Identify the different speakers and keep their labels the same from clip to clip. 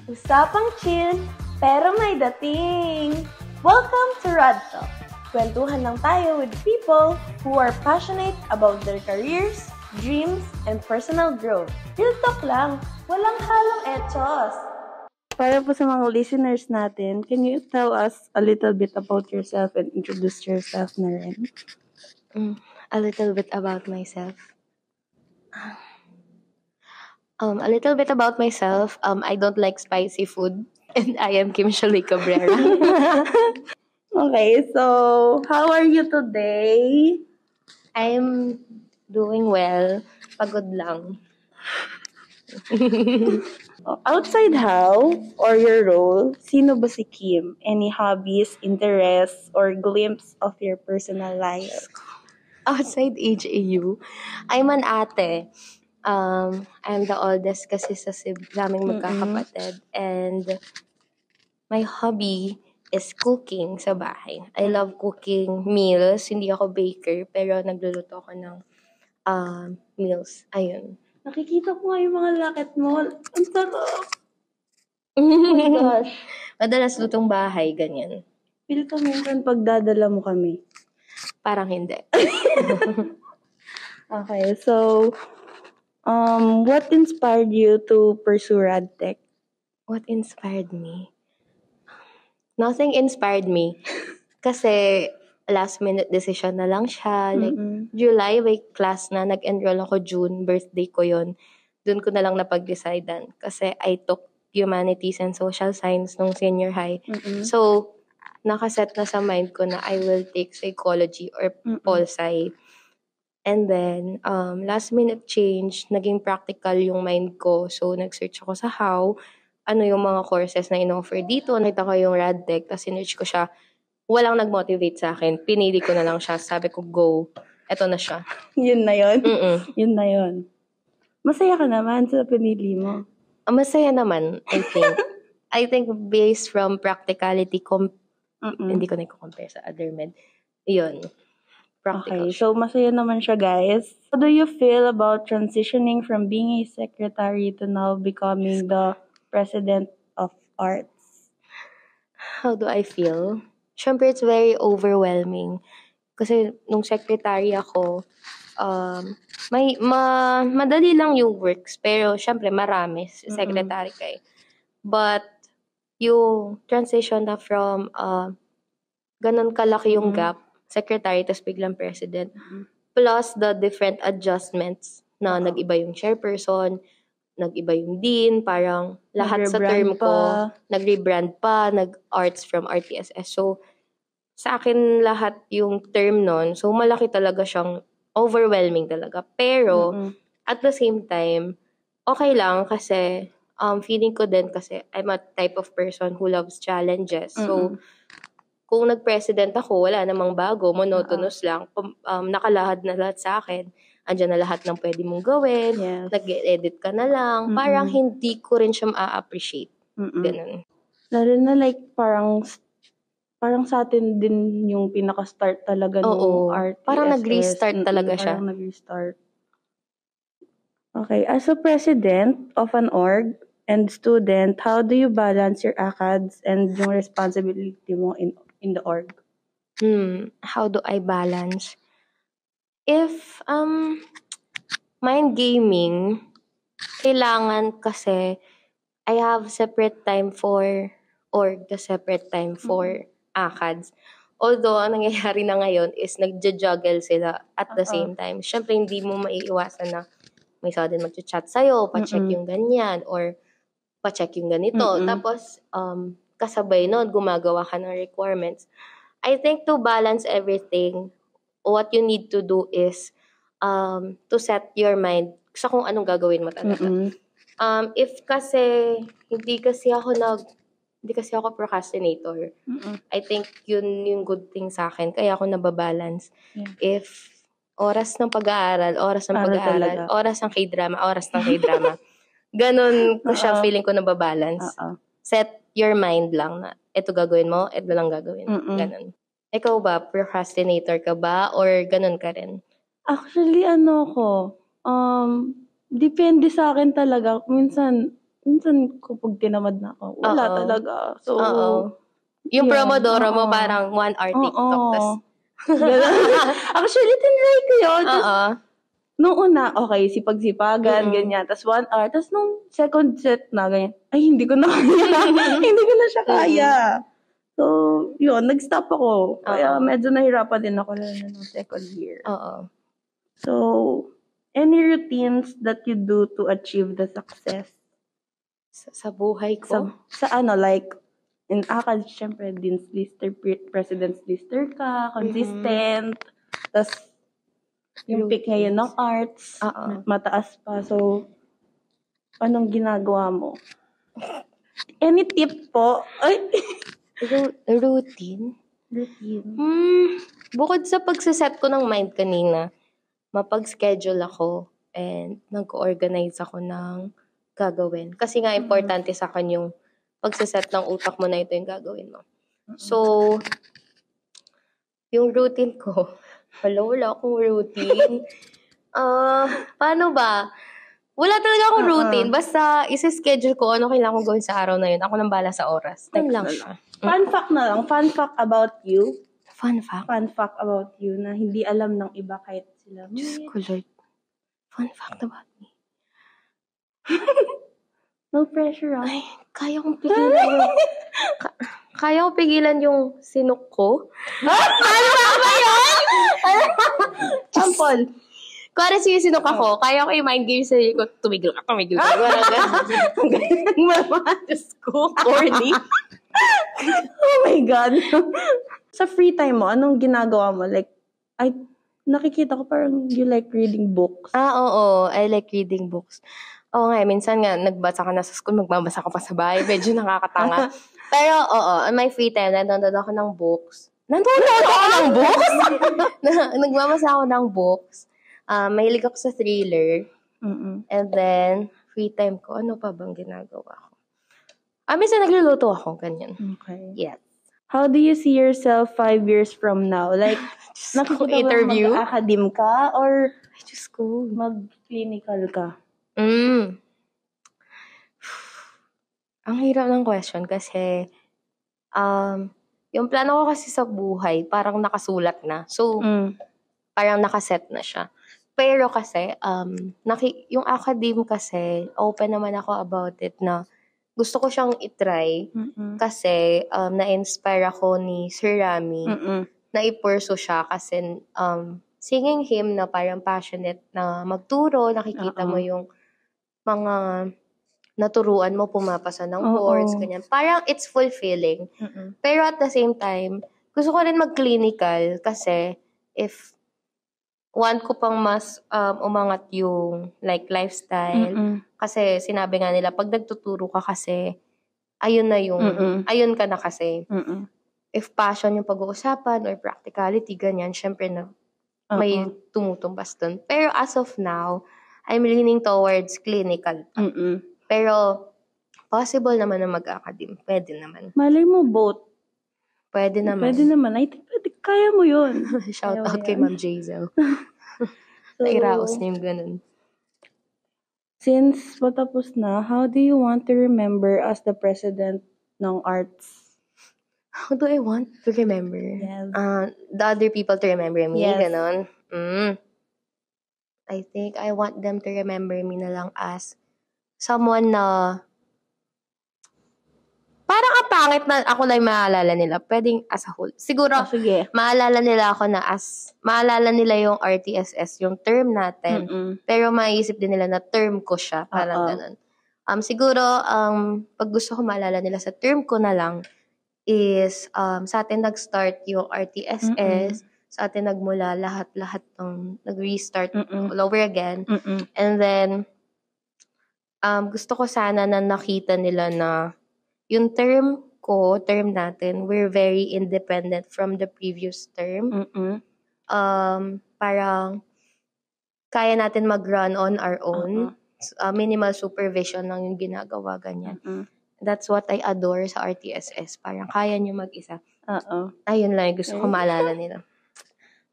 Speaker 1: Usapang chill, pero may dating! Welcome to Rad Talk! Kwentuhan lang tayo with people who are passionate about their careers, dreams, and personal growth. Real talk lang, walang halong etos! Para po sa mga listeners natin, can you tell us a little bit about yourself and introduce yourself na rin?
Speaker 2: A little bit about myself. A little bit about myself. I don't like spicy food, and I am Kim Shalay Cabrera.
Speaker 1: Okay, so how are you today?
Speaker 2: I'm doing well. Pagod lang.
Speaker 1: Outside how or your role, sino ba si Kim? Any hobbies, interests, or glimpse of your personal life?
Speaker 2: Outside HAU, I'm an ate. I'm the oldest kasi sa naming magkakapatid. And my hobby is cooking sa bahay. I love cooking meals. Hindi ako baker, pero nagluluto ako ng meals. Ayun.
Speaker 1: Nakikita ko nga yung mga lakit mo. Ang sarap! Oh my gosh.
Speaker 2: Madalas lutong bahay, ganyan.
Speaker 1: Feel ka minsan pagdadala mo kami.
Speaker 2: Parang hindi.
Speaker 1: Okay, so, what inspired you to pursue RadTech?
Speaker 2: What inspired me? Nothing inspired me. Kasi last minute decision na lang siya. Like, July, may class na. Nag-enroll ako June. Birthday ko yon. Doon ko na lang napag-decidean. Kasi I took humanities and social science nung senior high. So, nakaset na sa mind ko na I will take psychology or pol-sci. And then, last minute change, naging practical yung mind ko. So, nag-search ako sa how, ano yung mga courses na in-offer dito. Nakita ko yung RadTech, tapos sinerch ko siya. Walang nag-motivate sa akin. Pinili ko na lang siya. Sabi ko, go. Eto na siya.
Speaker 1: Yun na yun? Yun na yun. Masaya ka naman sa pinili mo?
Speaker 2: Masaya naman, I think. I think based from practicality, hindi ko na i-compare sa other med. Yun.
Speaker 1: Okay, so masaya naman siya, guys. How do you feel about transitioning from being a secretary to now becoming the president of arts?
Speaker 2: How do I feel? Siyempre, it's very overwhelming. Kasi nung secretary ako, madali lang yung works. Pero syempre, marami. Secretary kayo. But, yung transition na from ganun kalaki yung gap, secretary, tas biglang president, plus the different adjustments na nag-iba yung chairperson, nag-iba yung dean, parang lahat sa term ko, nag-rebrand pa, nag-arts from RTSS. So, sa akin lahat yung term nun, so malaki talaga siyang overwhelming talaga. Pero, at the same time, okay lang kasi feeling ko din kasi I'm a type of person who loves challenges. So, kung nag-president ako, wala namang bago, monotonous lang. Nakalahad na lahat sa akin. Andiyan na lahat ng pwede mong gawin.
Speaker 1: Yes.
Speaker 2: Nag-edit ka na lang. Parang hindi ko rin siya ma-appreciate. Ganun.
Speaker 1: Lalo na like parang sa atin din yung pinaka-start talaga ng RTSS.
Speaker 2: Parang nag-restart talaga siya.
Speaker 1: Parang nag-restart. Okay, as a president of an org and student, how do you balance your ACADS and yung responsibility mo in the org?
Speaker 2: How do I balance? If mind gaming, kailangan kasi I have separate time for org, the separate time for ACADS. Although, ang nangyayari na ngayon is nagja-juggle sila at the same time. Siyempre, hindi mo maiiwasan na may sudden mag-chat sa'yo, pa-check yung ganyan, or pa-check yung ganito. Tapos, kasabay nun, gumagawa ka ng requirements. I think to balance everything, what you need to do is to set your mind sa kung anong gagawin mo talaga. If kasi hindi kasi ako procrastinator. I think yun yung good thing sa akin. Kaya ako nababalance. Yeah. If oras ng pag-aaral, oras ng K-drama. Ganon ko siya feeling ko nababalance. Set your mind lang na ito gagawin mo, ito lang gagawin. Ganon. Ikaw ba, procrastinator ka ba or ganon ka rin?
Speaker 1: Actually, depende sa akin talaga. Minsan, minsan kapag tinamad na ako, wala
Speaker 2: Oo.
Speaker 1: talaga. So,
Speaker 2: Oo. Yung
Speaker 1: yan,
Speaker 2: Pomodoro mo
Speaker 1: oo.
Speaker 2: parang 1 hour TikTok.
Speaker 1: Oo.
Speaker 2: Tas,
Speaker 1: Actually, tinry ko yun. Tas,
Speaker 2: oo.
Speaker 1: nung una, okay, sipag-sipagan, ganyan. Tas 1 hour. Tas nung second set na, ganyan. Ay, hindi ko na kaya. Hindi ko na siya kaya. So, yun, nag-stop ako. Kaya
Speaker 2: Oo.
Speaker 1: medyo nahirapan din ako lalo na nung second year.
Speaker 2: Oo.
Speaker 1: So, any routines that you do to achieve the success?
Speaker 2: Sa buhay ko?
Speaker 1: Sa ano, like, in ACAD, syempre, Dean's Lister, President's Lister ka, consistent. Tas, yung pick ngayon ng arts,
Speaker 2: Oo.
Speaker 1: mataas pa. So, anong ginagawa mo? Any tip po? Ay,
Speaker 2: Routine?
Speaker 1: routine.
Speaker 2: Bukod sa pagsaset ko ng mind kanina, mapag-schedule ako and nag-organize ako ng gagawin. Kasi nga, importante sa akin yung pagsaset ng utak mo na ito yung gagawin mo. So, yung routine ko, wala akong routine. Paano ba? Wala talaga akong routine. Basta isa-schedule ko ano kailangan kong gawin sa araw na yun. Ako nang bala sa oras. Yun lang siya.
Speaker 1: Fun fact na lang. Fun fact about you.
Speaker 2: Fun fact?
Speaker 1: Fun fact about you na hindi alam ng iba kahit sila.
Speaker 2: Diyos ko, Lord. Fun fact about me.
Speaker 1: No pressure, ah.
Speaker 2: Ay, kaya kong pigilan yung... kaya kong pigilan yung sinok ko. Ano ba yun?
Speaker 1: Sample.
Speaker 2: Kung ano sinok ako, kaya ko i-mind game sa ko, tumigil ka. Walang gano'n. Diyos ko, corny.
Speaker 1: Oh my God. Sa free time mo, anong ginagawa mo? Like, nakikita ko parang you like reading books.
Speaker 2: Oo. I like reading books. Oo nga, minsan nga, nagbasa ka na sa school, magbabasa ka pa sa bahay. Medyo nakakatanga. Pero, on my free time, nanonood ako ng books. Nagbabasa ako ng books. Mahilig ako sa thriller. And then, free time ko, ano pa bang ginagawa ko? Minsan nagluluto ako, ganyan.
Speaker 1: Okay.
Speaker 2: Yes.
Speaker 1: How do you see yourself 5 years from now? Like, nakikita mo
Speaker 2: interview?
Speaker 1: mag-academe ka or
Speaker 2: Ay, Diyos ko.
Speaker 1: mag-clinical ka?
Speaker 2: Ang hirap ng question kasi, yung plano ko kasi sa buhay, parang nakasulat na. So, parang nakaset na siya. Pero kasi, yung academe kasi, open naman ako about it na gusto ko siyang itry kasi na-inspire ako ni Sir Rami na i-pursue siya kasi singing him na parang passionate na magturo, nakikita mo yung mga naturuan mo, pumapasa ng boards, ganyan. Parang it's fulfilling. Pero at the same time, gusto ko rin mag-clinical kasi if want ko pang mas umangat yung like lifestyle. Kasi sinabi nga nila, pag nagtuturo ka kasi, ayun ka na kasi. If passion yung pag-uusapan or practicality, ganyan, syempre na may tumutumbas dun. Pero as of now, I'm leaning towards clinical. Pero possible naman na mag-academe. Pwede naman.
Speaker 1: Malay mo both.
Speaker 2: Pwede naman.
Speaker 1: I think kaya mo yun.
Speaker 2: Shout out kay Ma'am Jazel. Nairaos niya yung ganun.
Speaker 1: Since patapos na, how do you want to remember as the president ng arts?
Speaker 2: How do I want to remember?
Speaker 1: Yes.
Speaker 2: The other people to remember me,
Speaker 1: Yes.
Speaker 2: ganon. I think I want them to remember me na lang as someone na parang ang pangit na ako lang maalala nila. Pwedeng as a whole. Siguro,
Speaker 1: Sige.
Speaker 2: maalala nila ako na maalala nila yung RTSS, yung term natin. Pero maiisip din nila na term ko siya. Parang ganun. Siguro, pag gusto ko maalala nila sa term ko na lang is, sa atin nag-start yung RTSS. Sa atin nagmula lahat ng nag-restart all over again. And then, gusto ko sana na nakita nila na yung term natin, we're very independent from the previous term. Parang kaya natin mag-run on our own. Minimal supervision lang yung ginagawa, ganyan. That's what I adore sa RTSS. Parang kaya nyo mag-isa. Ayun lang, gusto ko maalala nila.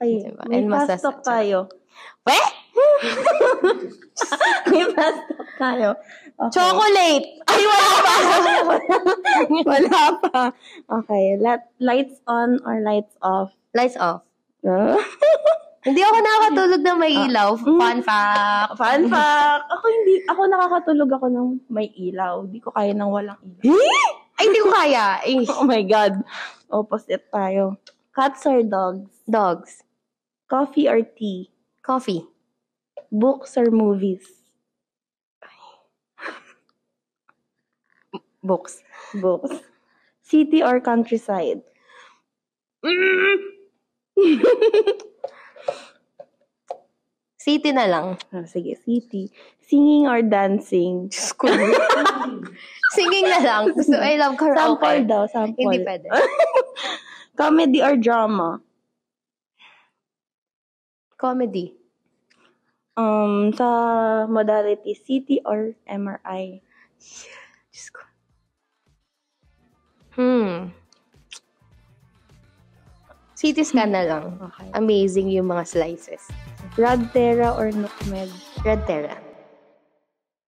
Speaker 1: Ay,
Speaker 2: diba?
Speaker 1: may fast talk tayo. May fast talk tayo. Okay.
Speaker 2: Chocolate!
Speaker 1: Ay, wala pa! Wala pa. Okay, lights on or lights off?
Speaker 2: Lights off.
Speaker 1: Uh?
Speaker 2: Hindi ako nakakatulog ng may ilaw. Fun fact.
Speaker 1: Fun fact! Ako nakakatulog ako ng may ilaw. Hindi ko kaya ng walang ilaw.
Speaker 2: Ay, hindi ko kaya. Eh.
Speaker 1: Oh my God. Opposite tayo. Cats or dogs?
Speaker 2: Dogs.
Speaker 1: Coffee or tea?
Speaker 2: Coffee.
Speaker 1: Books or movies?
Speaker 2: Books.
Speaker 1: Books. City or countryside?
Speaker 2: City na lang.
Speaker 1: Sige, city. Singing or dancing?
Speaker 2: Singing na lang. Gusto, I love karaoke.
Speaker 1: Sample daw, sample.
Speaker 2: Hindi pwede.
Speaker 1: Comedy or drama?
Speaker 2: Comedy.
Speaker 1: Sa modality, CT or MRI?
Speaker 2: Diyos ko. CT scan na lang.
Speaker 1: Okay.
Speaker 2: Amazing yung mga slices.
Speaker 1: Radterra or Nukmed?
Speaker 2: Red Terra.